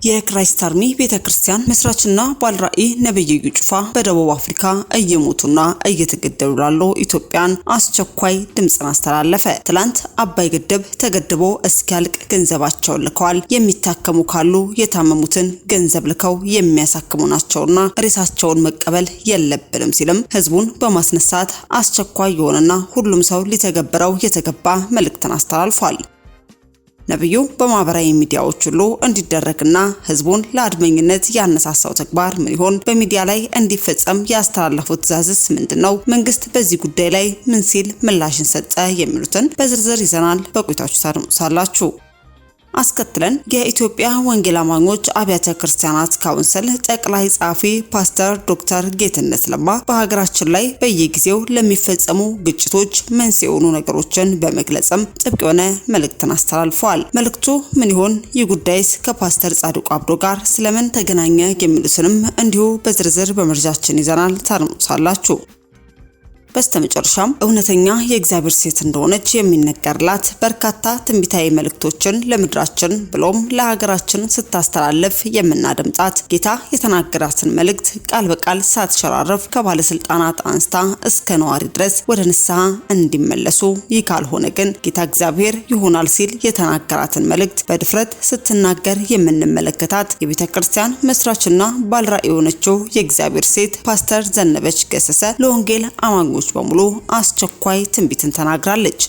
የክራይስት አርሚ ቤተክርስቲያን መስራችና ባልራኢ ነብይ እዩ ጩፋ በደቡብ አፍሪካ እየሞቱና እየተገደሉ ላሉ ኢትዮጵያን አስቸኳይ ድምጽን አስተላለፈ። ትላንት አባይ ግድብ ተገድቦ እስኪያልቅ ገንዘባቸውን ልከዋል። የሚታከሙ ካሉ የታመሙትን ገንዘብ ልከው የሚያሳክሙ ናቸውና ሬሳቸውን መቀበል የለብንም ሲልም ህዝቡን በማስነሳት አስቸኳይ የሆነና ሁሉም ሰው ሊተገብረው የተገባ መልእክትን አስተላልፏል። ነብዩ በማህበራዊ ሚዲያዎች ሁሉ እንዲደረግና ህዝቡን ለአድመኝነት ያነሳሳው ተግባር ምን ይሆን? በሚዲያ ላይ እንዲፈጸም ያስተላለፉት ትዕዛዝስ ምንድነው? መንግስት በዚህ ጉዳይ ላይ ምን ሲል ምላሽን ሰጠ? የሚሉትን በዝርዝር ይዘናል። በቆይታችሁ ታደምጡታላችሁ። አስከትለን የኢትዮጵያ ወንጌል አማኞች አብያተ ክርስቲያናት ካውንስል ጠቅላይ ጻፊ ፓስተር ዶክተር ጌትነት ለማ በሀገራችን ላይ በየጊዜው ለሚፈጸሙ ግጭቶች መንስኤ የሆኑ ነገሮችን በመግለጽም ጥብቅ የሆነ መልእክትን አስተላልፈዋል። መልእክቱ ምን ይሆን? ይህ ጉዳይስ ከፓስተር ጻድቁ አብዶ ጋር ስለምን ተገናኘ? የሚሉትንም እንዲሁ በዝርዝር በመረጃችን ይዘናል። ታደምጡታላችሁ። በስተመጨረሻም እውነተኛ የእግዚአብሔር ሴት እንደሆነች የሚነገርላት በርካታ ትንቢታዊ መልእክቶችን ለምድራችን ብሎም ለሀገራችን ስታስተላልፍ የምናደምጣት ጌታ የተናገራትን መልእክት ቃል በቃል ሳትሸራረፍ ከባለስልጣናት አንስታ እስከ ነዋሪ ድረስ ወደ ንስሐ እንዲመለሱ፣ ይህ ካልሆነ ግን ጌታ እግዚአብሔር ይሆናል ሲል የተናገራትን መልእክት በድፍረት ስትናገር የምንመለከታት የቤተክርስቲያን መስራችና ባልራኢ የሆነችው የእግዚአብሔር ሴት ፓስተር ዘነበች ገሰሰ ለወንጌል አማኞች በሙሉ አስቸኳይ ትንቢትን ተናግራለች።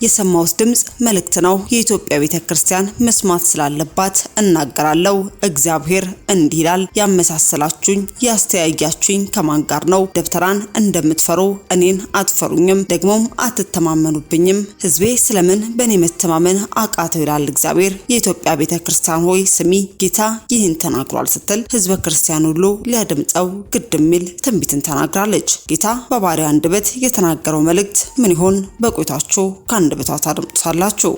የሰማውስ ድምጽ መልእክት ነው። የኢትዮጵያ ቤተክርስቲያን መስማት ስላለባት እናገራለሁ። እግዚአብሔር እንዲህ ይላል፣ ያመሳሰላችሁኝ ያስተያያችሁኝ ከማን ጋር ነው? ደብተራን እንደምትፈሩ እኔን አትፈሩኝም፣ ደግሞም አትተማመኑብኝም። ህዝቤ ስለምን በእኔ መተማመን አቃተው? ይላል እግዚአብሔር። የኢትዮጵያ ቤተክርስቲያን ሆይ ስሚ፣ ጌታ ይህን ተናግሯል ስትል ህዝበ ክርስቲያን ሁሉ ሊያደምጠው ግድ የሚል ትንቢትን ተናግራለች። ጌታ በባሪያ አንደበት የተናገረው መልእክት ምን ይሆን? በቆይታችሁ አንደበቷ ታደምጡታላችሁ።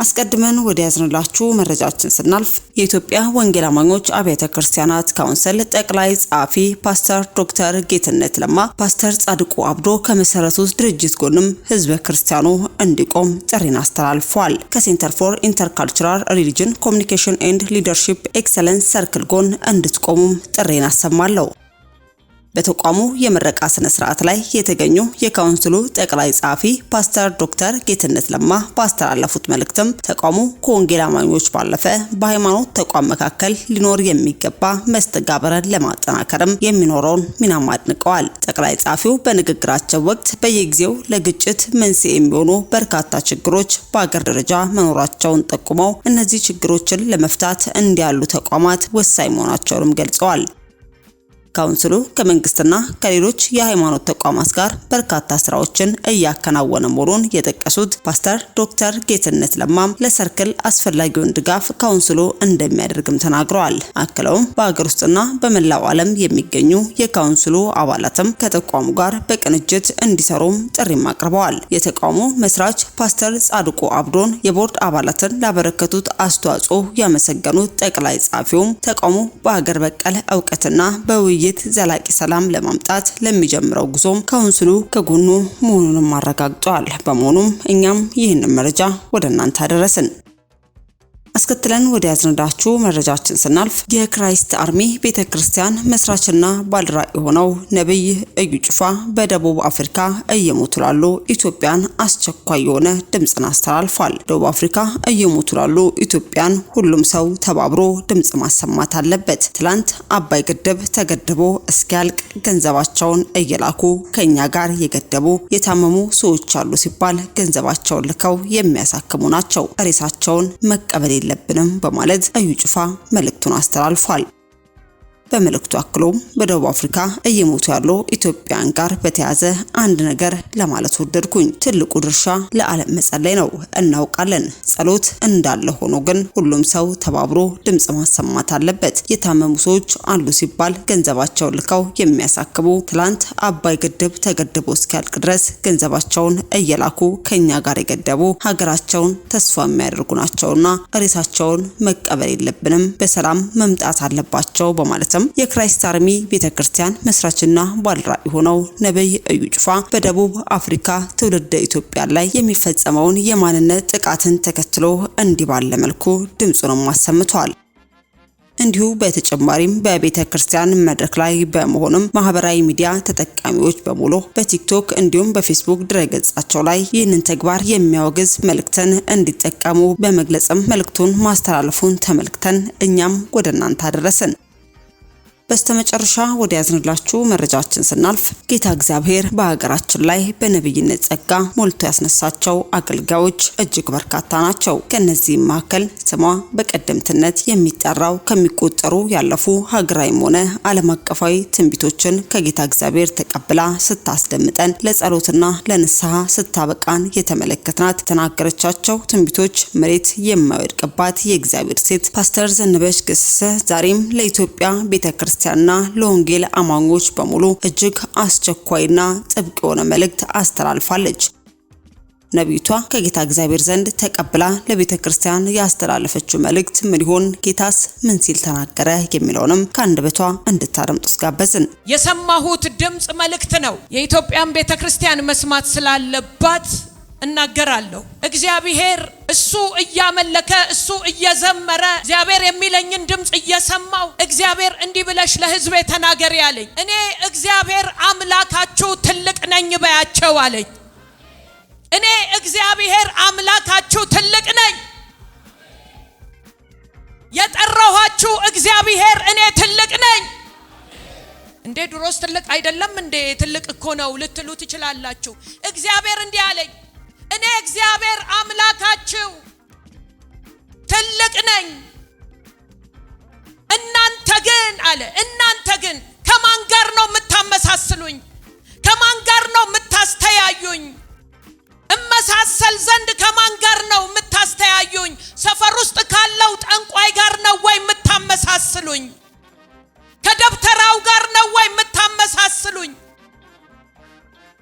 አስቀድመን ወደ ያዝንላችሁ መረጃችን ስናልፍ የኢትዮጵያ ወንጌል አማኞች አብያተ ክርስቲያናት ካውንስል ጠቅላይ ጻፊ ፓስተር ዶክተር ጌትነት ለማ ፓስተር ጻድቁ አብዶ ከመሰረቱት ድርጅት ጎንም ህዝበ ክርስቲያኑ እንዲቆም ጥሪን አስተላልፏል። ከሴንተር ፎር ኢንተርካልቸራል ሪሊጅን ኮሚኒኬሽን ኤንድ ሊደርሺፕ ኤክሰለንስ ሰርክል ጎን እንድትቆሙም ጥሪን አሰማለሁ። በተቋሙ የምረቃ ስነ ስርዓት ላይ የተገኙ የካውንስሉ ጠቅላይ ጻፊ ፓስተር ዶክተር ጌትነት ለማ ባስተላለፉት መልእክትም ተቋሙ ከወንጌል አማኞች ባለፈ በሃይማኖት ተቋም መካከል ሊኖር የሚገባ መስተጋብርን ለማጠናከርም የሚኖረውን ሚናም አድንቀዋል። ጠቅላይ ጻፊው በንግግራቸው ወቅት በየጊዜው ለግጭት መንስኤ የሚሆኑ በርካታ ችግሮች በአገር ደረጃ መኖራቸውን ጠቁመው እነዚህ ችግሮችን ለመፍታት እንዲያሉ ተቋማት ወሳኝ መሆናቸውንም ገልጸዋል። ካውንስሉ ከመንግስትና ከሌሎች የሃይማኖት ተቋማት ጋር በርካታ ስራዎችን እያከናወነ መሆኑን የጠቀሱት ፓስተር ዶክተር ጌትነት ለማም ለሰርክል አስፈላጊውን ድጋፍ ካውንስሉ እንደሚያደርግም ተናግረዋል። አክለውም በአገር ውስጥና በመላው ዓለም የሚገኙ የካውንስሉ አባላትም ከተቋሙ ጋር በቅንጅት እንዲሰሩም ጥሪም አቅርበዋል። የተቋሙ መስራች ፓስተር ጻድቁ አብዶን የቦርድ አባላትን ላበረከቱት አስተዋጽኦ ያመሰገኑት ጠቅላይ ጻፊውም ተቋሙ በአገር በቀል ዕውቀትና በውይይት ዘላቂ ሰላም ለማምጣት ለሚጀምረው ጉዞም ካውንስሉ ከጎኑ መሆኑንም አረጋግጧል። በመሆኑም እኛም ይህንን መረጃ ወደ እናንተ አደረስን። አስከትለን ወደ ያዝንላችሁ መረጃችን ስናልፍ የክራይስት አርሚ ቤተክርስቲያን መስራችና ባልራኢ ሆነው ነብይ እዩ ጩፋ በደቡብ አፍሪካ እየሞቱ ላሉ ኢትዮጵያን አስቸኳይ የሆነ ድምጽን አስተላልፏል። ደቡብ አፍሪካ እየሞቱ ላሉ ኢትዮጵያን ሁሉም ሰው ተባብሮ ድምጽ ማሰማት አለበት። ትላንት አባይ ግድብ ተገድቦ እስኪያልቅ ገንዘባቸውን እየላኩ ከኛ ጋር የገደቡ የታመሙ ሰዎች አሉ ሲባል ገንዘባቸውን ልከው የሚያሳክሙ ናቸው። ሬሳቸውን መቀበል የለብንም በማለት እዩ ጩፋ መልእክቱን አስተላልፏል። በመልእክቱ አክሎም በደቡብ አፍሪካ እየሞቱ ያሉ ኢትዮጵያን ጋር በተያዘ አንድ ነገር ለማለት ወደድኩኝ። ትልቁ ድርሻ ለዓለም መጸለይ ነው፣ እናውቃለን። ጸሎት እንዳለ ሆኖ ግን ሁሉም ሰው ተባብሮ ድምጽ ማሰማት አለበት። የታመሙ ሰዎች አሉ ሲባል ገንዘባቸውን ልከው የሚያሳክሙ ትላንት አባይ ግድብ ተገድቦ እስኪያልቅ ድረስ ገንዘባቸውን እየላኩ ከኛ ጋር የገደቡ ሀገራቸውን ተስፋ የሚያደርጉ ናቸውና ሬሳቸውን መቀበል የለብንም፣ በሰላም መምጣት አለባቸው በማለት እንዲሁም የክራይስት አርሚ ቤተክርስቲያን መስራችና ባለራዕይ ሆነው ነብይ እዩ ጩፋ በደቡብ አፍሪካ ትውልደ ኢትዮጵያ ላይ የሚፈጸመውን የማንነት ጥቃትን ተከትሎ እንዲህ ባለ መልኩ ድምጹን አሰምቷል። እንዲሁ በተጨማሪም በቤተክርስቲያን መድረክ ላይ በመሆኑም ማህበራዊ ሚዲያ ተጠቃሚዎች በሙሉ በቲክቶክ እንዲሁም በፌስቡክ ድረገጻቸው ላይ ይህንን ተግባር የሚያወግዝ መልእክትን እንዲጠቀሙ በመግለጽም መልእክቱን ማስተላለፉን ተመልክተን እኛም ወደ እናንተ አደረስን። በስተመጨረሻ ወደ ያዝንላችሁ መረጃችን ስናልፍ ጌታ እግዚአብሔር በሀገራችን ላይ በነብይነት ጸጋ ሞልቶ ያስነሳቸው አገልጋዮች እጅግ በርካታ ናቸው። ከነዚህም መካከል ስሟ በቀደምትነት የሚጠራው ከሚቆጠሩ ያለፉ ሀገራዊም ሆነ ዓለም አቀፋዊ ትንቢቶችን ከጌታ እግዚአብሔር ተቀብላ ስታስደምጠን ለጸሎትና ለንስሐ ስታበቃን የተመለከትናት የተናገረቻቸው ትንቢቶች መሬት የማይወድቅባት የእግዚአብሔር ሴት ፓስተር ዘነበች ገሰሰ ዛሬም ለኢትዮጵያ ቤተክርስቲያንና ለወንጌል አማኞች በሙሉ እጅግ አስቸኳይና ጥብቅ የሆነ መልእክት አስተላልፋለች። ነብይቷ ከጌታ እግዚአብሔር ዘንድ ተቀብላ ለቤተክርስቲያን ያስተላለፈችው መልእክት ምን ይሆን? ጌታስ ምን ሲል ተናገረ? የሚለውንም ከአንደበቷ እንድታደምጡ ጋበዝን። የሰማሁት ድምጽ መልእክት ነው። የኢትዮጵያን ቤተክርስቲያን መስማት ስላለባት እናገራለሁ። እግዚአብሔር እሱ እያመለከ እሱ እየዘመረ እግዚአብሔር የሚለኝን ድምጽ እየሰማው እግዚአብሔር እንዲህ ብለሽ ለሕዝቤ ተናገሪ አለኝ። እኔ እግዚአብሔር አምላካችሁ ትልቅ ነኝ በያቸው አለኝ። እኔ እግዚአብሔር አምላካችሁ ትልቅ ነኝ። የጠራኋችሁ እግዚአብሔር እኔ ትልቅ ነኝ። እንዴ ድሮስ ትልቅ አይደለም እንዴ? ትልቅ እኮ ነው ልትሉ ትችላላችሁ። እግዚአብሔር እንዲህ አለኝ፣ እኔ እግዚአብሔር አምላካችሁ ትልቅ ነኝ። እናንተ ግን ከማን ጋር ነው የምታመሳስሉኝ? ከማን ጋር ነው የምታስተያዩኝ? እመሳሰል ዘንድ ከማን ጋር ነው የምታስተያዩኝ? ሰፈር ውስጥ ካለው ጠንቋይ ጋር ነው ወይ የምታመሳስሉኝ? ከደብተራው ጋር ነው ወይ የምታመሳስሉኝ?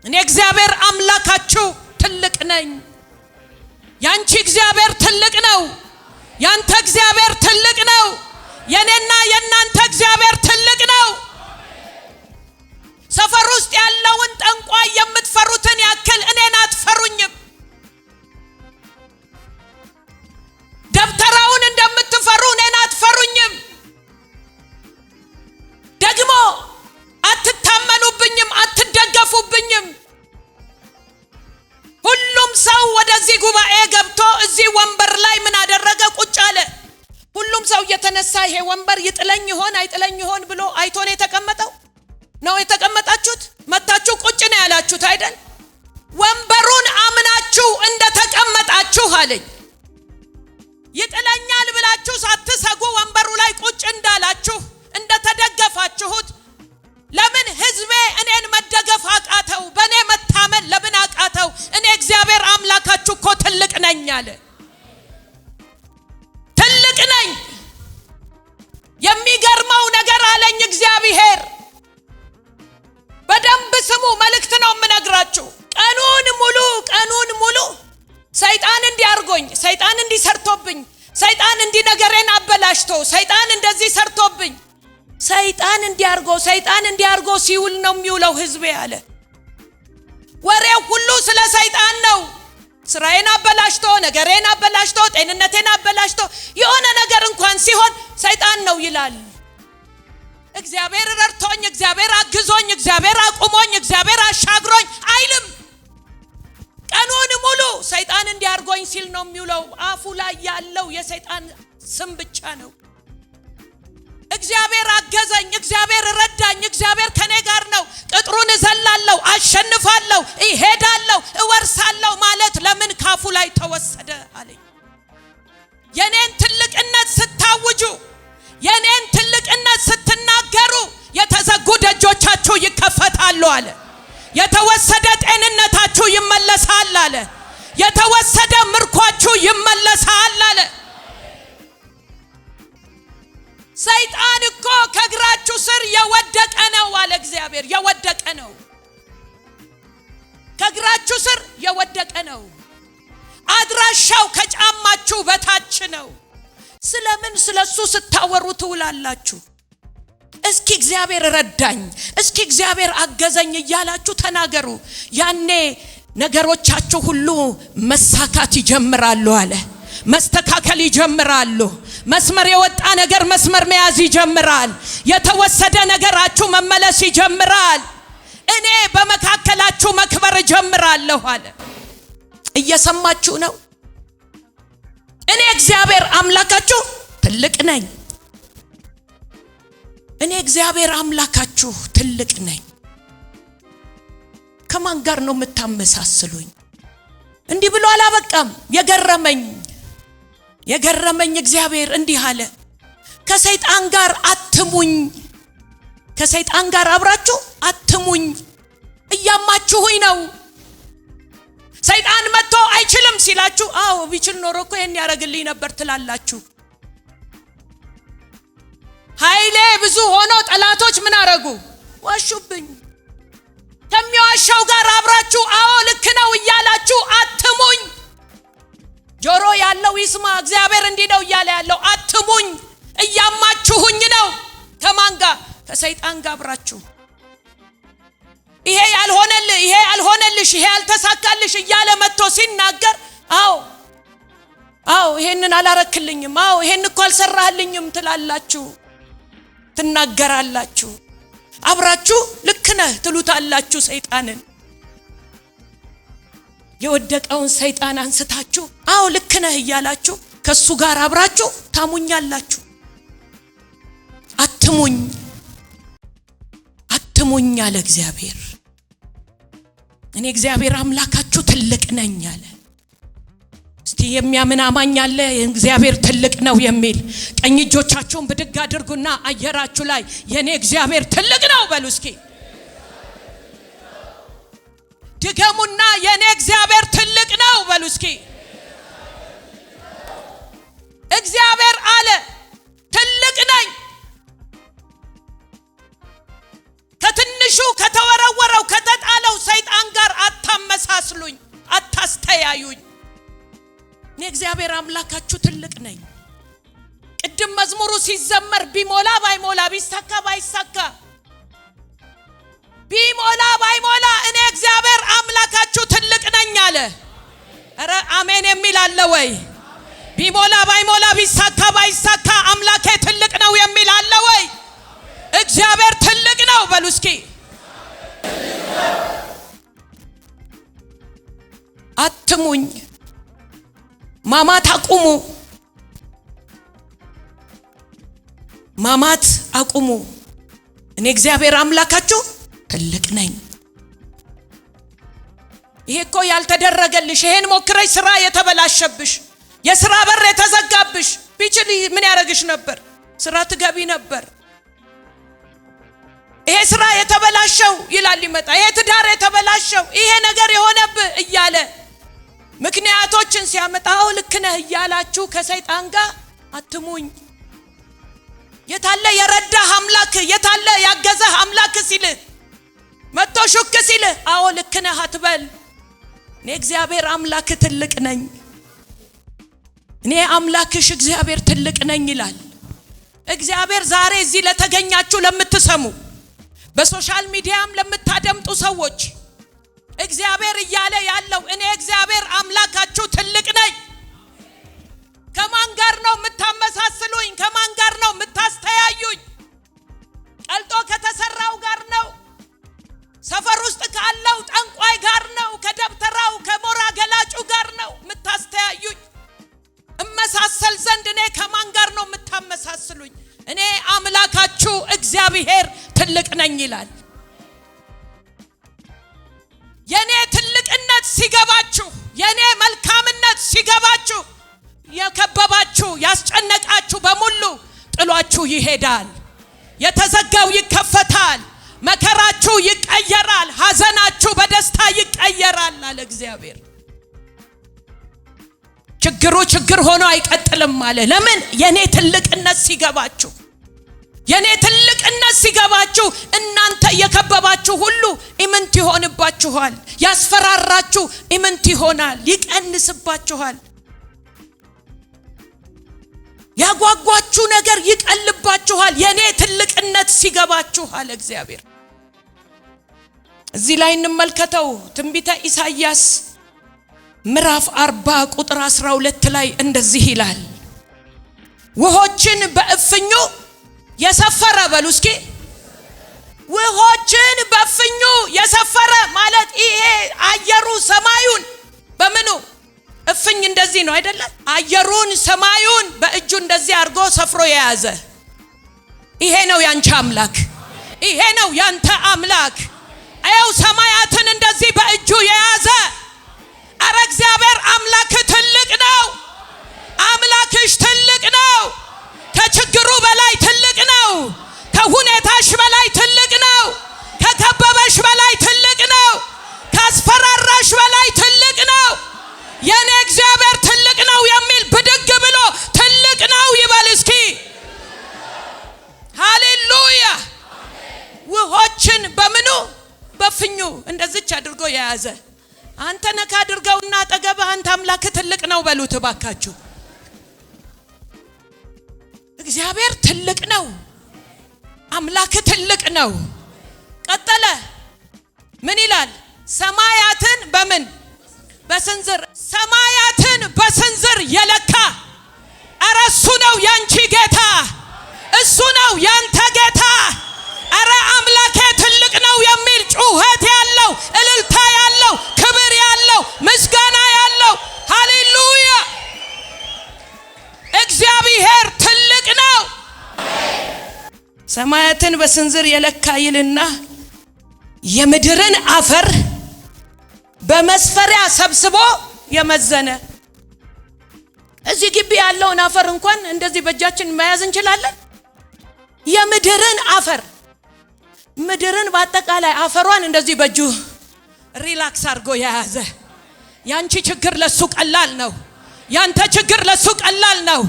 እኔ እግዚአብሔር አምላካችሁ ትልቅ ነኝ። ያንቺ እግዚአብሔር ትልቅ ነው። ያንተ እግዚአብሔር ትልቅ ነው። የኔና የናንተ እግዚአብሔር ትልቅ ነው። ሰፈር ውስጥ ያለውን ጠንቋይ የምትፈሩትን ያክል እኔን አትፈሩኝም። ደብተራውን እንደምትፈሩ እኔን አትፈሩኝም። ደግሞ አትታመኑብኝም፣ አትደገፉብኝም። ሁሉም ሰው ወደዚህ ጉባኤ ገብቶ እዚህ ወንበር ላይ ምን አደረገ? ቁጭ አለ። ሁሉም ሰው እየተነሳ ይሄ ወንበር ይጥለኝ ይሆን አይጥለኝ ይሆን ብሎ አይቶ ነው የተቀመጠው? ነው የተቀመጣችሁት? መታችሁ ቁጭ ነው ያላችሁት አይደል? ወንበሩን አምናችሁ እንደተቀመጣችሁ አለኝ። ይጥለኛል ብላችሁ ሳትሰጉ ወንበሩ ላይ ቁጭ እንዳላችሁ እንደተደገፋችሁት ለምን ሕዝቤ እኔን መደገፍ አቃተው? በእኔ መታመን ለምን አቃተው? እኔ እግዚአብሔር አምላካችሁ እኮ ትልቅ ነኝ አለ። ትልቅ ነኝ። የሚገርመው ነገር አለኝ እግዚአብሔር። በደንብ ስሙ፣ መልእክት ነው የምነግራችሁ። ቀኑን ሙሉ ሰይጣን እንዲያርጎኝ፣ ሰይጣን እንዲሰርቶብኝ፣ ሰይጣን እንዲነገረን አበላሽቶ፣ ሰይጣን እንደዚህ ሰርቶብኝ፣ ሰይጣን እንዲያርጎ ሲውል ነው የሚውለው ሕዝቤ አለ። ወሬው ሁሉ ስለ ሰይጣን ነው። ስራዬን አበላሽቶ፣ ነገሬን አበላሽቶ፣ ጤንነቴን አበላሽቶ የሆነ ነገር እንኳን ሲሆን ሰይጣን ነው ይላል። እግዚአብሔር ረድቶኝ፣ እግዚአብሔር አግዞኝ፣ እግዚአብሔር አቁሞኝ፣ እግዚአብሔር አሻግሮኝ አይልም። ቀኑን ሙሉ ሰይጣን እንዲያርጎኝ ሲል ነው የሚውለው። አፉ ላይ ያለው የሰይጣን ስም ብቻ ነው። እግዚአብሔር አገዘኝ፣ እግዚአብሔር ረዳኝ፣ እግዚአብሔር ከኔ ጋር ነው፣ ቅጥሩን እዘላለሁ፣ አሸንፋለሁ፣ እሄዳለሁ፣ እወርሳለሁ ማለት ለምን ካፉ ላይ ተወሰደ አለኝ። የኔን ትልቅነት ስታውጁ፣ የኔን ትልቅነት ስትናገሩ የተዘጉ ደጆቻችሁ ይከፈታሉ አለ። የተወሰደ ጤንነታችሁ ይመለሳል አለ። የተወሰደ ምርኳችሁ ይመለሳል አለ። ሰይጣን እኮ ከእግራችሁ ስር የወደቀ ነው አለ እግዚአብሔር። የወደቀ ነው፣ ከእግራችሁ ስር የወደቀ ነው። አድራሻው ከጫማችሁ በታች ነው። ስለምን ስለሱ ስታወሩ ትውላላችሁ? እስኪ እግዚአብሔር ረዳኝ፣ እስኪ እግዚአብሔር አገዘኝ እያላችሁ ተናገሩ። ያኔ ነገሮቻችሁ ሁሉ መሳካት ይጀምራሉ አለ። መስተካከል ይጀምራሉ። መስመር የወጣ ነገር መስመር መያዝ ይጀምራል። የተወሰደ ነገራችሁ መመለስ ይጀምራል። እኔ በመካከላችሁ መክበር ጀምራለሁ አለ። እየሰማችሁ ነው? እኔ እግዚአብሔር አምላካችሁ ትልቅ ነኝ። እኔ እግዚአብሔር አምላካችሁ ትልቅ ነኝ። ከማን ጋር ነው የምታመሳስሉኝ? እንዲህ ብሎ አላበቃም። የገረመኝ እግዚአብሔር እንዲህ አለ፣ ከሰይጣን ጋር አትሙኝ፣ ከሰይጣን ጋር አብራችሁ አትሙኝ። እያማችሁኝ ነው። ሰይጣን መጥቶ አይችልም ሲላችሁ፣ አዎ ቢችል ኖሮ እኮ ይሄን ያረግልኝ ነበር ትላላችሁ። ኃይሌ ብዙ ሆኖ ጠላቶች ምን አረጉ? ዋሹብኝ። ከሚዋሻው ጋር አብራችሁ አዎ ልክ ነው እያላችሁ አትሙኝ። ጆሮ ያለው ይስማ። እግዚአብሔር እንዲህ ነው እያለ ያለው አትሙኝ። እያማችሁኝ ነው። ከማን ጋር? ከሰይጣን ጋር አብራችሁ። ይሄ ያልሆነልህ፣ ይሄ ያልሆነልሽ፣ ይሄ ያልተሳካልሽ እያለ መጥቶ ሲናገር አዎ ይሄንን አላረክልኝም፣ አዎ ይሄን እኮ አልሰራህልኝም ትላላችሁ፣ ትናገራላችሁ። አብራችሁ ልክ ነህ ትሉታላችሁ ሰይጣንን። የወደቀውን ሰይጣን አንስታችሁ አዎ ልክ ነህ እያላችሁ ከሱ ጋር አብራችሁ ታሙኛላችሁ። አትሙኝ አለ እግዚአብሔር። እኔ እግዚአብሔር አምላካችሁ ትልቅ ነኝ አለ። እስቲ የሚያምን አማኝ አለ እግዚአብሔር ትልቅ ነው የሚል? ቀኝ እጆቻችሁን ብድግ አድርጉና አየራችሁ ላይ የኔ እግዚአብሔር ትልቅ ነው በሉ እስኪ። ድገሙና የኔ እግዚአብሔር ትልቅ ነው በሉ እስኪ። እግዚአብሔር አለ ትልቅ ነኝ። ከትንሹ ከተወረወረው ከተጣለው ሰይጣን ጋር አታመሳስሉኝ፣ አታስተያዩኝ። እኔ እግዚአብሔር አምላካችሁ ትልቅ ነኝ። ቅድም መዝሙሩ ሲዘመር ቢሞላ ባይሞላ፣ ቢሳካ ባይሳካ፣ ቢሞላ ባይሞላ እኔ እግዚአብሔር አምላካችሁ ትልቅ ነኝ አለ። ኧረ አሜን የሚል አለ ወይ? ቢሞላ ባይሞላ፣ ቢሳካ ባይሳካ አምላኬ ትልቅ ነው የሚል አለ ወይ? እግዚአብሔር ትልቅ ነው በሉ እስኪ። አትሙኝ። ማማት አቁሙ። ማማት አቁሙ። እኔ እግዚአብሔር አምላካችሁ ትልቅ ነኝ። ይሄ እኮ ያልተደረገልሽ፣ ይሄን ሞክረሽ ስራ የተበላሸብሽ፣ የስራ በር የተዘጋብሽ ቢችል ምን ያረግሽ ነበር? ስራ ትገቢ ነበር። ይሄ ስራ የተበላሸው ይላል ይመጣ፣ ይሄ ትዳር የተበላሸው፣ ይሄ ነገር የሆነብህ እያለ ምክንያቶችን ሲያመጣው ልክ ነህ እያላችሁ ከሰይጣን ጋር አትሙኝ። የታለ የረዳህ አምላክ፣ የታለ ያገዘህ አምላክ ሲልህ መጥቶ ሹክ ሲልህ አዎ ልክ ነህ አትበል። እኔ እግዚአብሔር አምላክ ትልቅ ነኝ፣ እኔ አምላክሽ እግዚአብሔር ትልቅ ነኝ ይላል እግዚአብሔር። ዛሬ እዚህ ለተገኛችሁ ለምትሰሙ፣ በሶሻል ሚዲያም ለምታደምጡ ሰዎች እግዚአብሔር እያለ ያለው እኔ እግዚአብሔር አምላካችሁ ትልቅ ነኝ። ከማን ጋር ነው የምታመሳስሉኝ? ከማን ጋር ነው የምታስተያዩኝ? ቀልጦ ከተሰራው ጋር ነው? ሰፈር ውስጥ ካለው ጠንቋይ ጋር ነው? ከደብተራው ከሞራ ገላጩ ጋር ነው የምታስተያዩኝ? እመሳሰል ዘንድ እኔ ከማን ጋር ነው የምታመሳስሉኝ? እኔ አምላካችሁ እግዚአብሔር ትልቅ ነኝ ይላል። የኔ ትልቅነት ሲገባችሁ፣ የኔ መልካምነት ሲገባችሁ፣ የከበባችሁ ያስጨነቃችሁ በሙሉ ጥሏችሁ ይሄዳል። የተዘጋው ይከፈታል። መከራችሁ ይቀየራል። ሐዘናችሁ በደስታ ይቀየራል አለ እግዚአብሔር። ችግሩ ችግር ሆኖ አይቀጥልም አለ። ለምን? የኔ ትልቅነት ሲገባችሁ። የኔ ትልቅነት ሲገባችሁ እናንተ የከበባችሁ ሁሉ ኢምንት ይሆንባችኋል። ያስፈራራችሁ ኢምንት ይሆናል፣ ይቀንስባችኋል። ያጓጓችሁ ነገር ይቀልባችኋል የኔ ትልቅነት ሲገባችኋል እግዚአብሔር። እዚህ ላይ እንመልከተው ትንቢተ ኢሳይያስ ምዕራፍ 40 ቁጥር 12 ላይ እንደዚህ ይላል፣ ውሆችን በእፍኙ የሰፈረ በሉ እስኪ። ውሆችን በእፍኙ የሰፈረ ማለት ይሄ አየሩ ሰማዩን በምኑ እፍኝ እንደዚህ ነው አይደለ? አየሩን ሰማዩን በእጁ እንደዚህ አድርጎ ሰፍሮ የያዘ ይሄ ነው ያንቺ አምላክ፣ ይሄ ነው ያንተ አምላክ። አየው ሰማያትን እንደዚህ በእጁ የያዘ አረ እግዚአብሔር አምላክ ትልቅ ነው። አምላክሽ ትልቅ ነው። ከችግሩ በላይ ትልቅ ነው። ከሁኔታሽ በላይ ትልቅ ነው። ከከበበሽ በላይ ትልቅ ነው። ካስፈራራሽ በላይ ትልቅ ነው። የኔ እግዚአብሔር ትልቅ ነው የሚል ብድግ ብሎ ትልቅ ነው ይበል እስኪ። ሃሌሉያ። ውሆችን በምኑ በፍኙ እንደዚች አድርጎ የያዘ አንተ ነካ አድርገውና አጠገብህ አንተ አምላክ ትልቅ ነው በሉት ባካችሁ። እግዚአብሔር ትልቅ ነው። አምላክ ትልቅ ነው። ቀጠለ ምን ይላል? ሰማያትን በምን በስንዝር ሰማያትን በስንዝር የለካ አረ እሱ ነው ያንቺ ጌታ፣ እሱ ነው ያንተ ጌታ። አረ አምላኬ ትልቅ ነው የሚል ጩኸት ያለው እልልታ ያለው ክብር ያለው ምስጋና ያለው ሃሌሉያ። እግዚአብሔር ትልቅ ነው። ሰማያትን በስንዝር የለካ ይልና የምድርን አፈር በመስፈሪያ ሰብስቦ የመዘነ። እዚህ ግቢ ያለውን አፈር እንኳን እንደዚህ በእጃችን መያዝ እንችላለን። የምድርን አፈር ምድርን በአጠቃላይ አፈሯን እንደዚህ በእጁ ሪላክስ አድርጎ የያዘ። ያንቺ ችግር ለሱ ቀላል ነው። ያንተ ችግር ለሱ ቀላል ነው።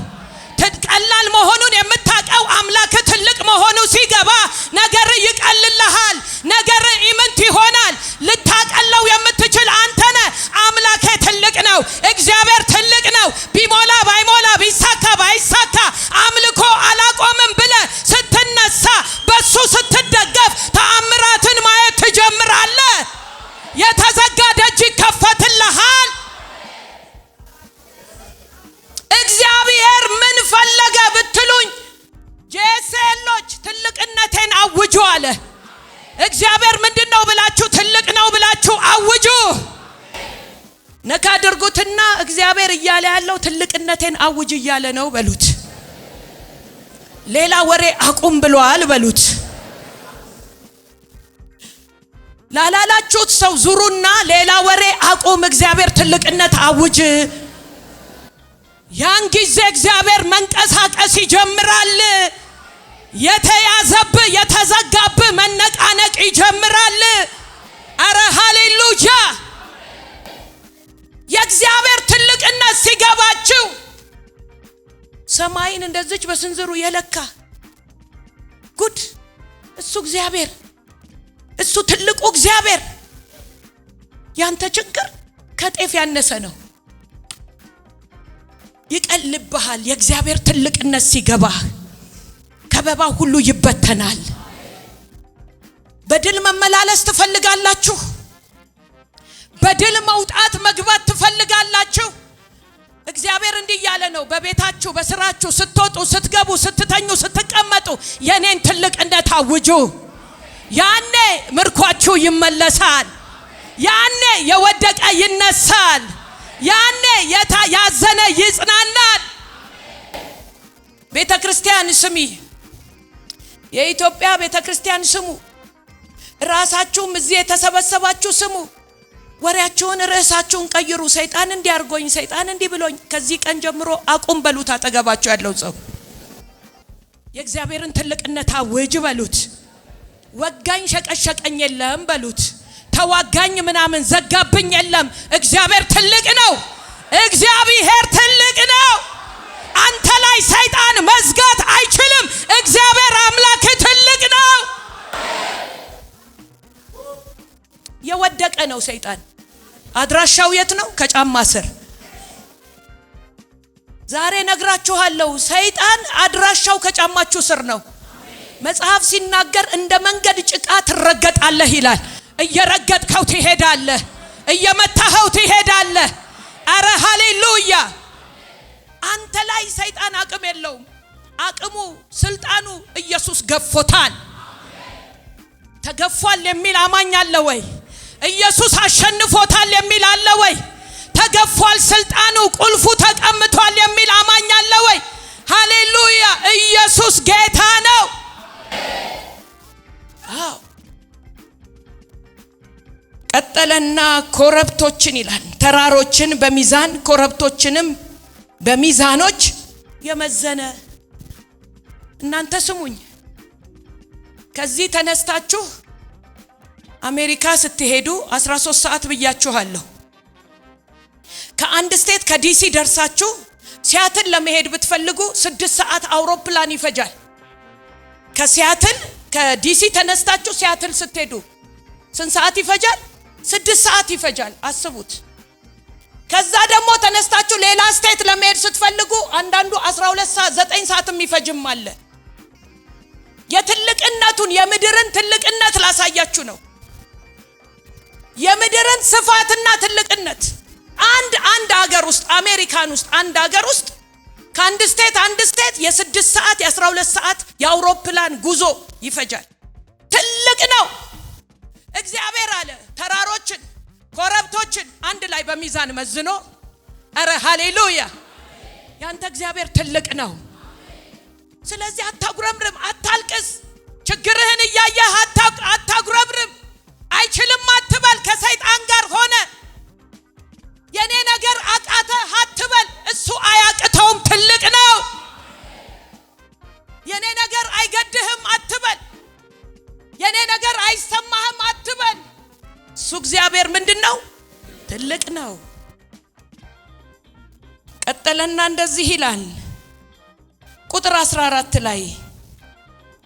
ቀላል መሆኑን የምታውቀው አምላክ ትልቅ መሆኑ ሲገባ ነገር ይቀልልሃል። ነገር ኢምንት ይሆናል። ልታቀለው የምትችል አንተ ነህ። አምላኬ ትልቅ ነው። እግዚአብሔር ትልቅ ነው። ቢሞላ ባይሞላ ቢሳካ ባይሳካ አምልኮ አላቆምም ብለህ ስትነሳ በሱ ስትደገፍ ተአምራትን ማየት ትጀምራለህ። የተዘጋ ደጅ ይከፈትልሃል። እግዚአብሔር ምን ፈለገ ብትሉኝ ጄሴሎች ትልቅነቴን አውጁ አለ። እግዚአብሔር ምንድነው ብላችሁ ትልቅ ነው ብላችሁ አውጁ። ነካ አድርጉትና እግዚአብሔር እያለ ያለው ትልቅነቴን አውጅ እያለ ነው በሉት። ሌላ ወሬ አቁም ብሏል በሉት። ላላላችሁት ሰው ዙሩና ሌላ ወሬ አቁም፣ እግዚአብሔር ትልቅነት አውጅ። ያን ጊዜ እግዚአብሔር መንቀሳቀስ ይጀምራል። የተያዘብ የተዘጋብ መነቃነቅ ይጀምራል። አረ ሃሌሉያ። የእግዚአብሔር ትልቅነት ሲገባችሁ ሰማይን እንደዚች በስንዝሩ የለካ ጉድ እሱ እግዚአብሔር፣ እሱ ትልቁ እግዚአብሔር። ያንተ ችግር ከጤፍ ያነሰ ነው። ይቀልብሃል። የእግዚአብሔር ትልቅነት ሲገባ ከበባ ሁሉ ይበተናል። በድል መመላለስ ትፈልጋላችሁ? በድል መውጣት መግባት ትፈልጋላችሁ? እግዚአብሔር እንዲህ ያለ ነው። በቤታችሁ በስራችሁ ስትወጡ ስትገቡ ስትተኙ ስትቀመጡ የኔን ትልቅነት አውጁ። ያኔ ምርኳችሁ ይመለሳል። ያኔ የወደቀ ይነሳል። ያኔ ያዘነ ይጽናናል። ቤተክርስቲያን ስሚ፣ የኢትዮጵያ ቤተክርስቲያን ስሙ። ራሳችሁም እዚህ የተሰበሰባችሁ ስሙ። ወሬያችሁን ርዕሳችሁን ቀይሩ። ሰይጣን እንዲያርጎኝ፣ ሰይጣን እንዲብሎኝ፣ ከዚህ ቀን ጀምሮ አቁም በሉት። አጠገባችሁ ያለው ሰው የእግዚአብሔርን ትልቅነት አውጅ በሉት። ወጋኝ ሸቀሸቀኝ የለም በሉት። ተዋጋኝ ምናምን ዘጋብኝ የለም። እግዚአብሔር ትልቅ ነው። እግዚአብሔር ትልቅ ነው። አንተ ላይ ሰይጣን መዝጋት አይችልም። እግዚአብሔር አምላክ ትልቅ ነው። የወደቀ ነው ሰይጣን። አድራሻው የት ነው? ከጫማ ስር። ዛሬ ነግራችኋለሁ። ሰይጣን አድራሻው ከጫማችሁ ስር ነው። መጽሐፍ ሲናገር እንደ መንገድ ጭቃ ትረገጣለህ ይላል። እየረገጥከው ትሄዳለህ፣ እየመታኸው ትሄዳለህ። አረ ሃሌሉያ! አንተ ላይ ሰይጣን አቅም የለውም። አቅሙ ስልጣኑ ኢየሱስ ገፎታል። ተገፏል የሚል አማኝ አለ ወይ? ኢየሱስ አሸንፎታል የሚል አለ ወይ? ተገፏል፣ ስልጣኑ ቁልፉ ተቀምጧል የሚል አማኝ አለ ወይ? ሃሌሉያ! ኢየሱስ ጌታ ነው። አዎ ቀጠለና ኮረብቶችን ይላል። ተራሮችን በሚዛን ኮረብቶችንም በሚዛኖች የመዘነ። እናንተ ስሙኝ፣ ከዚህ ተነስታችሁ አሜሪካ ስትሄዱ 13 ሰዓት ብያችኋለሁ። ከአንድ ስቴት ከዲሲ ደርሳችሁ ሲያትል ለመሄድ ብትፈልጉ 6 ሰዓት አውሮፕላን ይፈጃል። ከዲሲ ተነስታችሁ ሲያትል ስትሄዱ ስንት ሰዓት ይፈጃል? 6 ሰዓት ይፈጃል። አስቡት። ከዛ ደግሞ ተነስታችሁ ሌላ ስቴት ለመሄድ ስትፈልጉ አንዳንዱ 12 ሰዓት 9 ሰዓትም ይፈጅም አለ። የትልቅነቱን የምድርን ትልቅነት ላሳያችሁ ነው። የምድርን ስፋትና ትልቅነት አንድ ሀገር ውስጥ አሜሪካን ውስጥ አንድ ሀገር ውስጥ ከአንድ ስቴት የ6 ሰዓት የ12 ሰዓት የአውሮፕላን ጉዞ ይፈጃል። ትልቅ ነው። እግዚአብሔር አለ ተራሮችን ኮረብቶችን አንድ ላይ በሚዛን መዝኖ። አረ ሃሌሉያ! ያንተ እግዚአብሔር ትልቅ ነው። ስለዚህ አታጉረምርም፣ አታልቅስ። ችግርህን እያየህ አታጉረምርም። አይችልም አትበል። ከሰይጣን ጋር ሆነ የኔ ነገር አቃተ አትበል። እሱ አያቅተውም፣ ትልቅ ነው። የኔ ነገር አይገድህም አትበል። የኔ ነገር አይሰማህም አትበል። እሱ እግዚአብሔር ምንድነው? ትልቅ ነው። ቀጠለና እንደዚህ ይላል ቁጥር 14 ላይ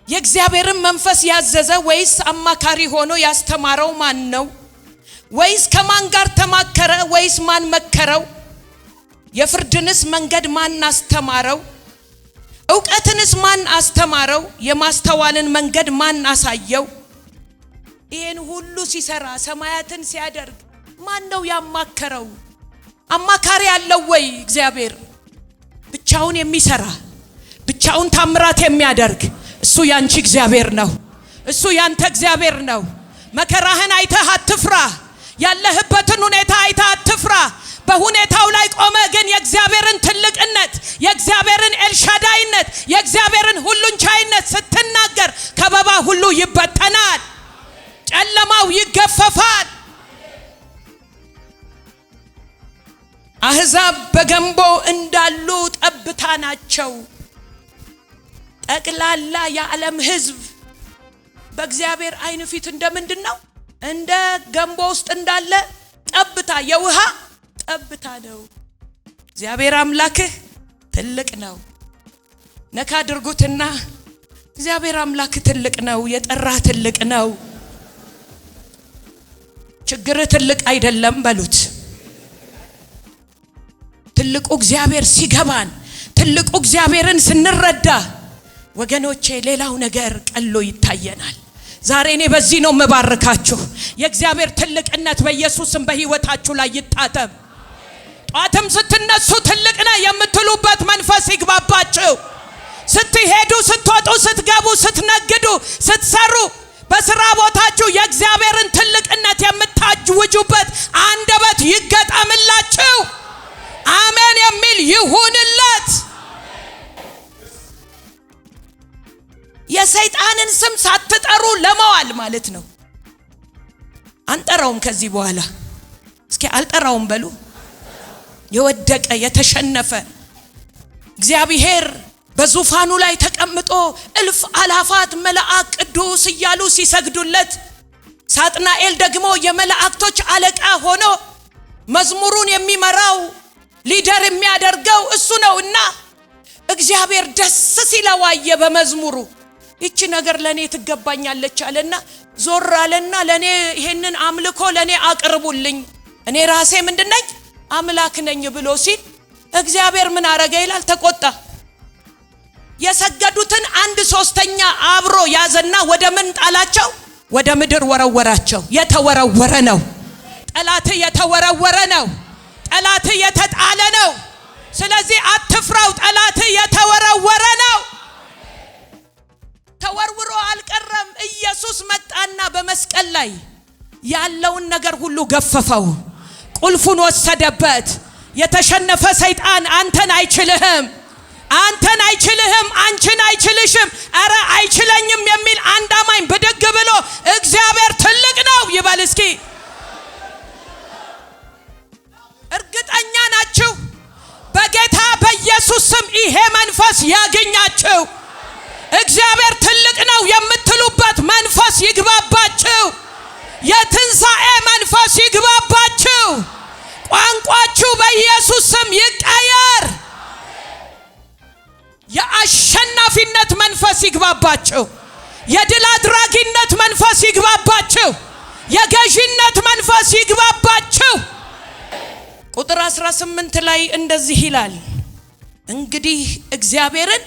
የእግዚአብሔርን መንፈስ ያዘዘ ወይስ አማካሪ ሆኖ ያስተማረው ማን ነው? ወይስ ከማን ጋር ተማከረ? ወይስ ማን መከረው? የፍርድንስ መንገድ ማን አስተማረው? ዕውቀትንስ ማን አስተማረው? የማስተዋልን መንገድ ማን አሳየው? ይሄን ሁሉ ሲሰራ ሰማያትን ሲያደርግ ማን ነው ያማከረው? አማካሪ ያለው ወይ? እግዚአብሔር ብቻውን የሚሰራ ብቻውን ታምራት የሚያደርግ እሱ ያንቺ እግዚአብሔር ነው። እሱ ያንተ እግዚአብሔር ነው። መከራህን አይተህ አትፍራ። ያለህበትን ሁኔታ አይተህ አትፍራ። በሁኔታው ላይ ቆመ ግን የእግዚአብሔርን ትልቅነት፣ የእግዚአብሔርን ኤልሻዳይነት፣ የእግዚአብሔርን ሁሉን ቻይነት ስትናገር ከበባ ሁሉ ይበተናል፣ ጨለማው ይገፈፋል። አሕዛብ በገንቦ እንዳሉ ጠብታ ናቸው። ጠቅላላ የዓለም ሕዝብ በእግዚአብሔር አይን ፊት እንደምንድን ነው? እንደ ገንቦ ውስጥ እንዳለ ጠብታ፣ የውሃ ጠብታ ነው። እግዚአብሔር አምላክህ ትልቅ ነው። ነካ አድርጉትና እግዚአብሔር አምላክህ ትልቅ ነው። የጠራህ ትልቅ ነው። ችግርህ ትልቅ አይደለም በሉት። ትልቁ እግዚአብሔር ሲገባን፣ ትልቁ እግዚአብሔርን ስንረዳ ወገኖቼ ሌላው ነገር ቀሎ ይታየናል። ዛሬ እኔ በዚህ ነው መባረካችሁ። የእግዚአብሔር ትልቅነት በኢየሱስም በህይወታችሁ ላይ ይታተም። ጧትም ስትነሱ ትልቅ ነው የምትሉበት መንፈስ ይግባባችሁ። ስትሄዱ፣ ስትወጡ፣ ስትገቡ፣ ስትነግዱ፣ ስትሰሩ፣ በስራ ቦታችሁ የእግዚአብሔርን ትልቅነት የምታውጁበት አንደበት ይገጠምላችሁ። አሜን የሚል ይሁንለት። የሰይጣንን ስም ሳትጠሩ ለማዋል ማለት ነው። አንጠራውም ከዚህ በኋላ። እስኪ አልጠራውም በሉ። የወደቀ የተሸነፈ እግዚአብሔር በዙፋኑ ላይ ተቀምጦ እልፍ አላፋት መላእክት ቅዱስ እያሉ ሲሰግዱለት፣ ሳጥናኤል ደግሞ የመላእክቶች አለቃ ሆኖ መዝሙሩን የሚመራው ሊደር የሚያደርገው እሱ ነውና እግዚአብሔር ደስ ሲለው አየ በመዝሙሩ። ይቺ ነገር ለኔ ትገባኛለች አለና ዞር አለና ለኔ ይሄንን አምልኮ ለኔ አቅርቡልኝ፣ እኔ ራሴ ምንድነኝ? አምላክ ነኝ ብሎ ሲል እግዚአብሔር ምን አረገ ይላል? ተቆጣ። የሰገዱትን 1/3 አብሮ ያዘና ወደ ምን ጣላቸው? ወደ ምድር ወረወራቸው። የተወረወረ ነው። ጠላት የተወረወረ ነው። ጠላት የተጣለ ነው። ስለዚህ አትፍራው። ጠላት የተወረወረ ነው። ተወርውሮ አልቀረም። ኢየሱስ መጣና በመስቀል ላይ ያለውን ነገር ሁሉ ገፈፈው። ቁልፉን ወሰደበት። የተሸነፈ ሰይጣን አንተን አይችልህም፣ አንተን አይችልህም፣ አንቺን አይችልሽም፣ አረ አይችለኝም የሚል አንድ አማኝ ብድግ ብሎ እግዚአብሔር ትልቅ ነው ይበል እስኪ። እርግጠኛ ናችሁ? በጌታ በኢየሱስ ስም ይሄ መንፈስ ያገኛችሁ። እግዚአብሔር ትልቅ ነው የምትሉበት መንፈስ ይግባባችሁ። የትንሣኤ መንፈስ ይግባባችሁ። ቋንቋችሁ በኢየሱስ ስም ይቀየር። የአሸናፊነት መንፈስ ይግባባችሁ። የድል አድራጊነት መንፈስ ይግባባችሁ። የገዢነት መንፈስ ይግባባችሁ። ቁጥር 18 ላይ እንደዚህ ይላል፣ እንግዲህ እግዚአብሔርን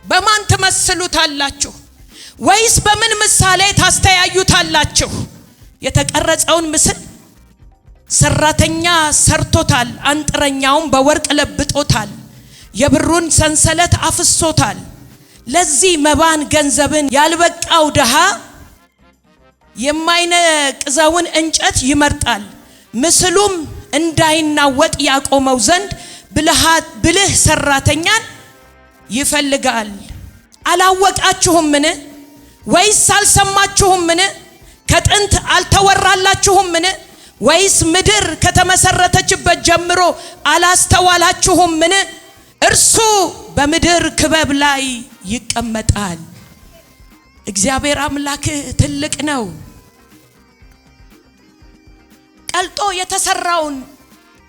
በማን ትመስሉታላችሁ? ወይስ በምን ምሳሌ ታስተያዩታላችሁ? የተቀረጸውን ምስል ሰራተኛ ሰርቶታል፣ አንጥረኛውም በወርቅ ለብጦታል፣ የብሩን ሰንሰለት አፍሶታል። ለዚህ መባን ገንዘብን ያልበቃው ድሃ የማይነቅዘውን እንጨት ይመርጣል፣ ምስሉም እንዳይናወጥ ያቆመው ዘንድ ብልህ ሰራተኛን ይፈልጋል። አላወቃችሁምን? ወይስ አልሰማችሁምን? ከጥንት አልተወራላችሁምን? ወይስ ምድር ከተመሰረተችበት ጀምሮ አላስተዋላችሁምን? እርሱ በምድር ክበብ ላይ ይቀመጣል። እግዚአብሔር አምላክ ትልቅ ነው። ቀልጦ የተሰራውን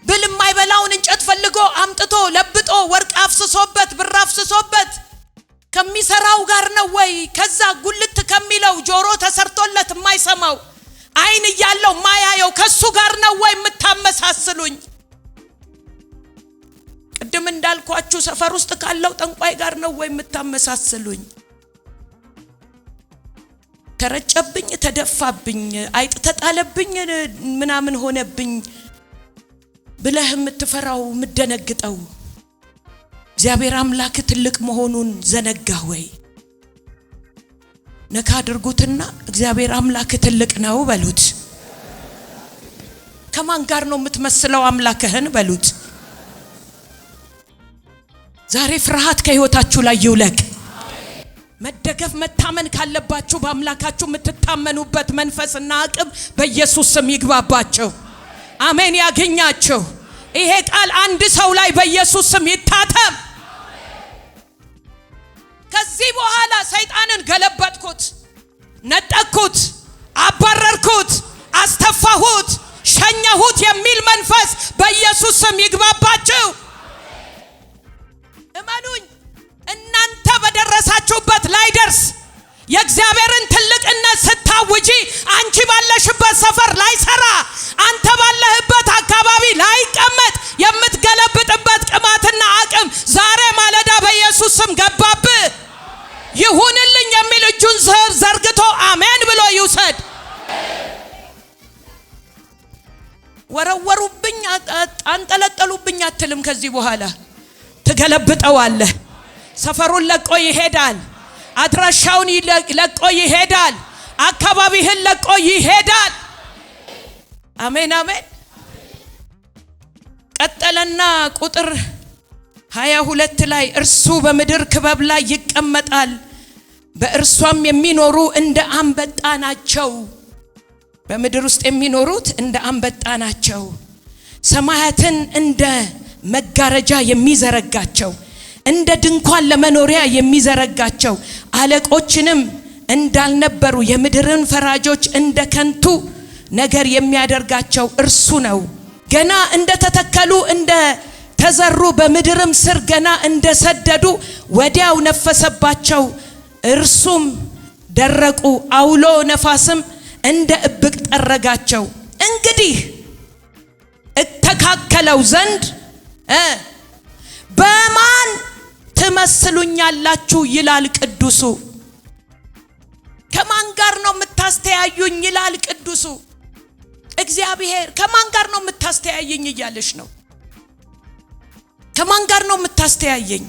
ብል የማይበላውን እንጨት ፈልጎ አምጥቶ ለብጦ ወርቅ አፍስሶበት ብር አፍስሶበት ከሚሰራው ጋር ነው ወይ? ከዛ ጉልት ከሚለው ጆሮ ተሰርቶለት የማይሰማው አይን እያለው ማያየው ከሱ ጋር ነው ወይ የምታመሳስሉኝ? ቅድም እንዳልኳችሁ ሰፈር ውስጥ ካለው ጠንቋይ ጋር ነው ወይ የምታመሳስሉኝ? ተረጨብኝ፣ ተደፋብኝ፣ አይጥ ተጣለብኝ፣ ምናምን ሆነብኝ ብለህ የምትፈራው የምትደነግጠው እግዚአብሔር አምላክ ትልቅ መሆኑን ዘነጋህ ወይ? ነካ አድርጉትና እግዚአብሔር አምላክ ትልቅ ነው በሉት። ከማን ጋር ነው የምትመስለው አምላክህን በሉት። ዛሬ ፍርሃት ከህይወታችሁ ላይ ይውለቅ። መደገፍ መታመን ካለባችሁ በአምላካችሁ የምትታመኑበት መንፈስና አቅም በኢየሱስ ስም ይግባባችሁ። አሜን ያገኛችሁ። ይሄ ቃል አንድ ሰው ላይ በኢየሱስ ስም ይታተም። ከዚህ በኋላ ሰይጣንን ገለበጥኩት፣ ነጠቅኩት፣ አባረርኩት፣ አስተፋሁት፣ ሸኘሁት የሚል መንፈስ በኢየሱስ ስም ይግባባችሁ። እመኑኝ፣ እናንተ በደረሳችሁበት ላይ ደርስ የእግዚአብሔርን ትልቅነት ስታውጂ አንቺ ባለሽበት ሰፈር ላይ ሰራ፣ አንተ ባለህበት አካባቢ ላይ ቀመጥ የምትገለብጥበት ቅባትና አቅም ዛሬ ማለዳ በኢየሱስ ስም ገባብህ። ይሁንልኝ የሚል እጁን ዘርግቶ አሜን ብሎ ይውሰድ። ወረወሩብኝ፣ አንጠለጠሉብኝ አትልም። ከዚህ በኋላ ትገለብጠዋለህ። ሰፈሩን ለቆ ይሄዳል። አድራሻውን ለቆ ይሄዳል። አካባቢህን ለቆ ይሄዳል። አሜን አሜን። ቀጠለና ቁጥር 22 ላይ እርሱ በምድር ክበብ ላይ ይቀመጣል፣ በእርሷም የሚኖሩ እንደ አንበጣ ናቸው። በምድር ውስጥ የሚኖሩት እንደ አንበጣ ናቸው። ሰማያትን እንደ መጋረጃ የሚዘረጋቸው፣ እንደ ድንኳን ለመኖሪያ የሚዘረጋቸው፣ አለቆችንም እንዳልነበሩ የምድርን ፈራጆች እንደ ከንቱ ነገር የሚያደርጋቸው እርሱ ነው። ገና እንደ ተተከሉ እንደ ተዘሩ በምድርም ስር ገና እንደ ሰደዱ ወዲያው ነፈሰባቸው፣ እርሱም ደረቁ። አውሎ ነፋስም እንደ እብቅ ጠረጋቸው። እንግዲህ እተካከለው ዘንድ በማን ትመስሉኛላችሁ ይላል ቅዱሱ። ከማን ጋር ነው የምታስተያዩኝ ይላል ቅዱሱ። እግዚአብሔር ከማን ጋር ነው የምታስተያየኝ እያለሽ ነው። ከማን ጋር ነው የምታስተያየኝ?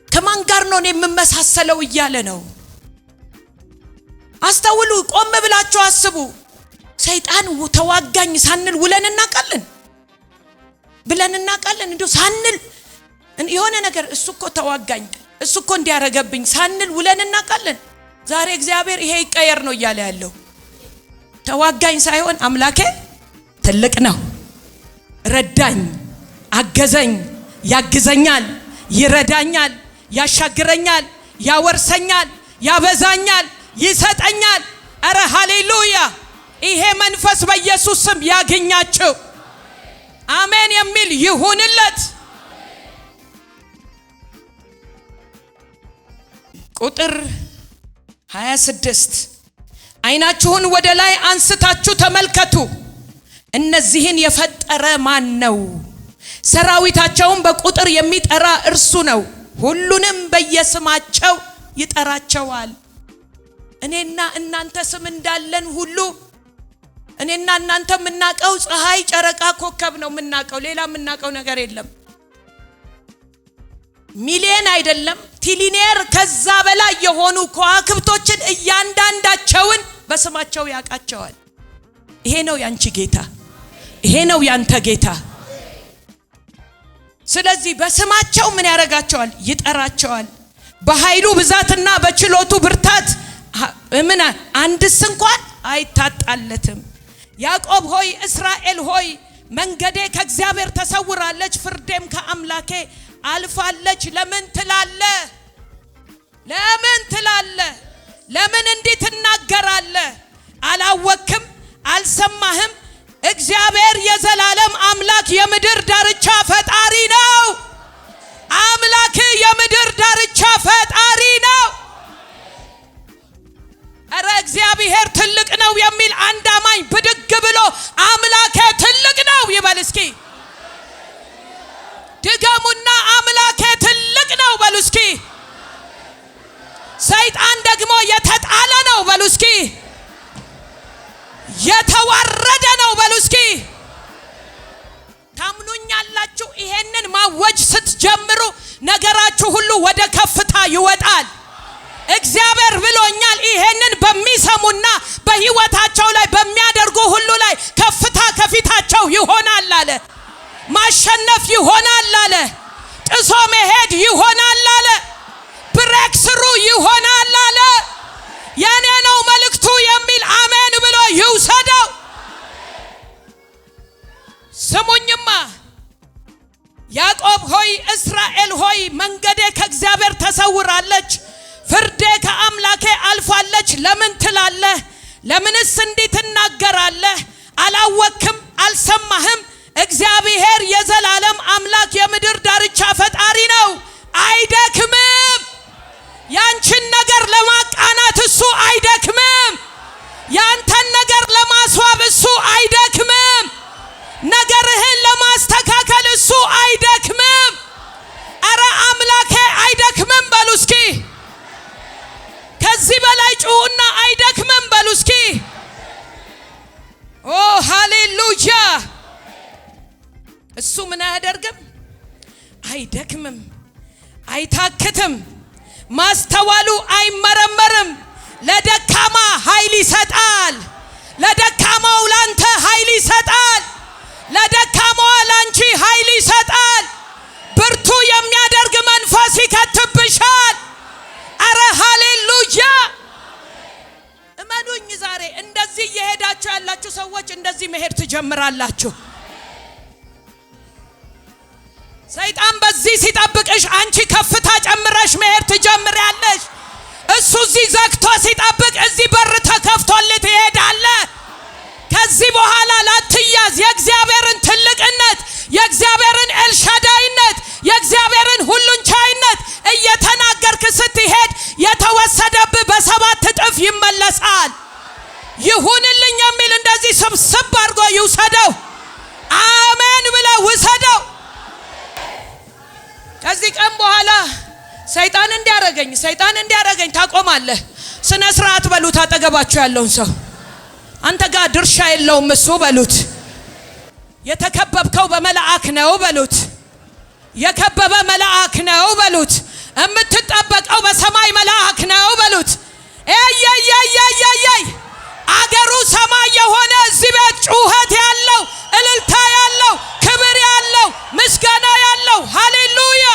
ከማን ጋር ነው የምመሳሰለው እያለ ነው። አስተውሉ፣ ቆም ብላችሁ አስቡ። ሰይጣን ተዋጋኝ ሳንል ውለን እናቃለን እንደው ሳንል የሆነ ነገር እሱ እኮ ተዋጋኝ እሱ እኮ እንዲያረገብኝ ሳንል ውለን እናቃለን። ዛሬ እግዚአብሔር ይሄ ይቀየር ነው እያለ ያለው። ተዋጋኝ ሳይሆን አምላኬ ትልቅ ነው፣ ረዳኝ፣ አገዘኝ፣ ያግዘኛል፣ ይረዳኛል፣ ያሻግረኛል፣ ያወርሰኛል፣ ያበዛኛል፣ ይሰጠኛል። አረ ሃሌሉያ! ይሄ መንፈስ በኢየሱስ ስም ያገኛችሁ። አሜን የሚል ይሁንለት። ቁጥር 26 ዓይናችሁን ወደ ላይ አንስታችሁ ተመልከቱ፣ እነዚህን የፈጠረ ማን ነው? ሰራዊታቸውን በቁጥር የሚጠራ እርሱ ነው፣ ሁሉንም በየስማቸው ይጠራቸዋል። እኔና እናንተ ስም እንዳለን ሁሉ እኔና እናንተ የምናቀው ፀሐይ፣ ጨረቃ፣ ኮከብ ነው የምናቀው። ሌላ የምናቀው ነገር የለም። ሚሊየን አይደለም ትሪሊየን ከዛ በላይ የሆኑ ከዋክብቶችን እያንዳንዳቸውን በስማቸው ያቃቸዋል። ይሄ ነው ያንቺ ጌታ፣ ይሄ ነው ያንተ ጌታ። ስለዚህ በስማቸው ምን ያረጋቸዋል? ይጠራቸዋል። በኃይሉ ብዛትና በችሎቱ ብርታት ምን አንድስ እንኳን አይታጣለትም። ያዕቆብ ሆይ እስራኤል ሆይ መንገዴ ከእግዚአብሔር ተሰውራለች፣ ፍርዴም ከአምላኬ አልፋለች። ለምን ትላለ? ለምን ትላለ? ለምን እንዲህ ትናገራለህ? አላወክም? አልሰማህም? እግዚአብሔር የዘላለም አምላክ የምድር ዳርቻ ፈጣሪ ነው። አምላክ የምድር ዳርቻ ፈጣሪ ነው። አረ እግዚአብሔር ትልቅ ነው የሚል አንድ አማኝ ብድግ ብሎ አምላኬ ትልቅ ነው ይበል እስኪ። ድገሙና አምላኬ ትልቅ ነው በሉ እስኪ። ሰይጣን ደግሞ የተጣለ ነው በሉ እስኪ። የተዋረደ ነው በሉ እስኪ። ታምኑኛላችሁ? ይሄንን ማወጅ ስትጀምሩ ነገራችሁ ሁሉ ወደ ከፍታ ይወጣል። እግዚአብሔር ብሎኛል። ይሄንን በሚሰሙና በህይወታቸው ላይ በሚያደርጉ ሁሉ ላይ ከፍታ ከፊታቸው ይሆናል አለ። ማሸነፍ ይሆናል አለ። ጥሶ መሄድ ይሆናል አለ። ብሬክ ስሩ ይሆናል አለ። የኔ ነው መልእክቱ የሚል አሜን ብሎ ይውሰደው። ስሙኝማ፣ ያዕቆብ ሆይ እስራኤል ሆይ መንገዴ ከእግዚአብሔር ተሰውራለች፣ ፍርዴ ከአምላኬ አልፋለች። ለምን ትላለህ? ለምንስ እንዲህ ትናገራለህ? አላወክም? አልሰማህም? እግዚአብሔር የዘላለም አምላክ የምድር ዳርቻ ፈጣሪ ነው። አይደክምም። ያንቺን ነገር ለማቃናት እሱ አይደክምም። ያንተን ነገር ለማስዋብ እሱ አይደክምም። ነገርህን ለማስተካከል እሱ አይደክምም። አረ አምላኬ አይደክምም በሉ እስኪ። ከዚህ በላይ ጩሁና አይደክምም በሉ እስኪ። ኦ ሃሌሉያ! እሱ ምን አያደርግም? አይደክምም፣ አይታክትም፣ ማስተዋሉ አይመረመርም። ለደካማ ኃይል ይሰጣል። ለደካማው ላንተ ኃይል ይሰጣል። ለደካማዋ ላንቺ ኃይል ይሰጣል። ብርቱ የሚያደርግ መንፈስ ይከትብሻል። አረ ሃሌሉያ! እመኑኝ፣ ዛሬ እንደዚህ እየሄዳችሁ ያላችሁ ሰዎች እንደዚህ መሄድ ትጀምራላችሁ። ሰይጣን በዚህ ሲጠብቅሽ አንቺ ከፍታ ጨምረሽ መሄድ ትጀምሪያለሽ። እሱ እዚህ ዘግቶ ሲጠብቅ እዚህ በር ተከፍቶልህ ትሄዳለህ። ከዚህ በኋላ ላትያዝ የእግዚአብሔርን ትልቅነት፣ የእግዚአብሔርን ኤልሻዳይነት፣ የእግዚአብሔርን ሁሉን ቻይነት እየተናገርክ ስትሄድ የተወሰደብህ በ7 እጥፍ ይመለሳል። ይሁንልኝ የሚል እንደዚህ ስብስብ አድርጎ ይውሰደው። አሜን ብለው ውሰደው። እንዲያረገኝ ታቆማለህ። ስነ ስርዓት በሉት። አጠገባችሁ ያለውን ሰው አንተ ጋር ድርሻ የለውም እሱ በሉት። የተከበብከው በመላእክ ነው በሉት። የከበበ መልአክ ነው በሉት። የምትጠበቀው በሰማይ መልአክ ነው በሉት። ኤይ አገሩ ሰማይ የሆነ እዚህ ቤት ጩኸት ያለው እልልታ ያለው ክብር ያለው ምስጋና ያለው ሃሌሉያ።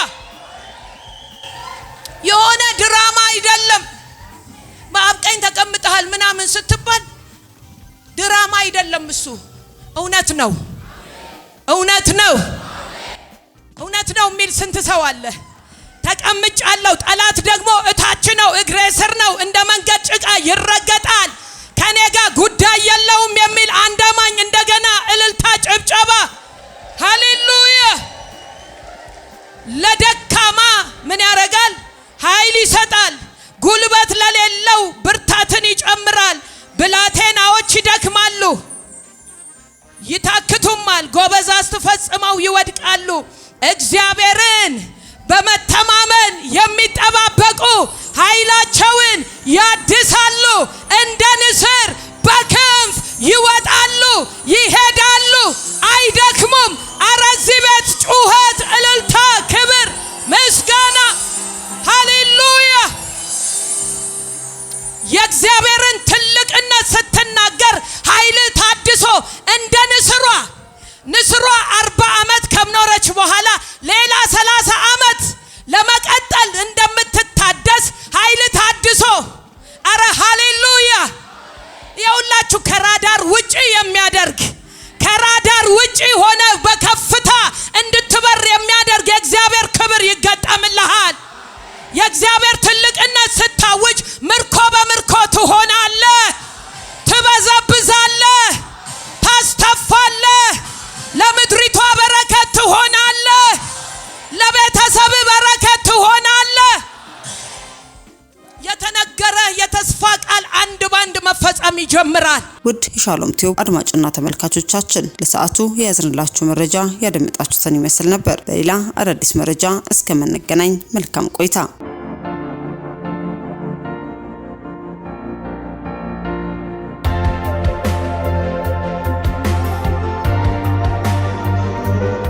የሆነ ድራማ አይደለም። በአብ ቀኝ ተቀምጠሃል ምናምን ስትባል ድራማ አይደለም እሱ እውነት ነው። እውነት ነው። እውነት ነው የሚል ስንት ሰው አለ። ተቀምጫለሁ፣ ጠላት ደግሞ እታች ነው፣ እግሬ ስር ነው፣ እንደ መንገድ ጭቃ ይረገጣል፣ ከኔ ጋር ጉዳይ የለውም የሚል አንደማኝ እንደገና እልልታ ጭብጨባ ሃሌሉያ። ለደካማ ምን ያረጋል? ኃይል ይሰጣል። ጉልበት ለሌለው ብርታትን ይጨምራል። ብላቴናዎች ይደክማሉ ይታክቱማል፣ ጎበዛዝት ፈጽመው ይወድቃሉ። እግዚአብሔርን በመተማመን የሚጠባበቁ ኃይላቸውን ያድሳሉ፣ እንደ ንስር በክንፍ ይወጣሉ፣ ይሄዳሉ፣ አይደክሙም። ኧረ እዚህ ቤት ጩኸት፣ እልልታ፣ ክብር፣ ምስጋና ሃሌሉያ። የእግዚአብሔርን ትልቅነት ስትናገር ኃይል ታድሶ እንደ ንስሯ 40 ዓመት ከኖረች በኋላ ሌላ 30 ዓመት ለመቀጠል እንደምትታደስ ኃይል ታድሶ አረ ሃሌሉያ። የሁላችሁ ከራዳር ውጪ የሚያደርግ ከራዳር ውጪ ሆነ በከፍታ እንድትበር የሚያደርግ የእግዚአብሔር ክብር ይገጠምልሃል። የእግዚአብሔር ትልቅነት ስታውጅ ምርኮ በምርኮ ትሆናለህ፣ ትበዘብዛለህ፣ ታስተፋለህ። ለምድሪቷ በረከት ትሆናለህ፣ ለቤተሰብ በረከት ትሆናለህ። የተነገረ የተስፋ ቃል አንድ ባንድ መፈጸም ይጀምራል። ውድ የሻሎም ቲዩብ አድማጭና ተመልካቾቻችን ለሰዓቱ የያዝንላችሁ መረጃ ያደመጣችሁትን ይመስል ነበር። በሌላ አዳዲስ መረጃ እስከምንገናኝ መልካም ቆይታ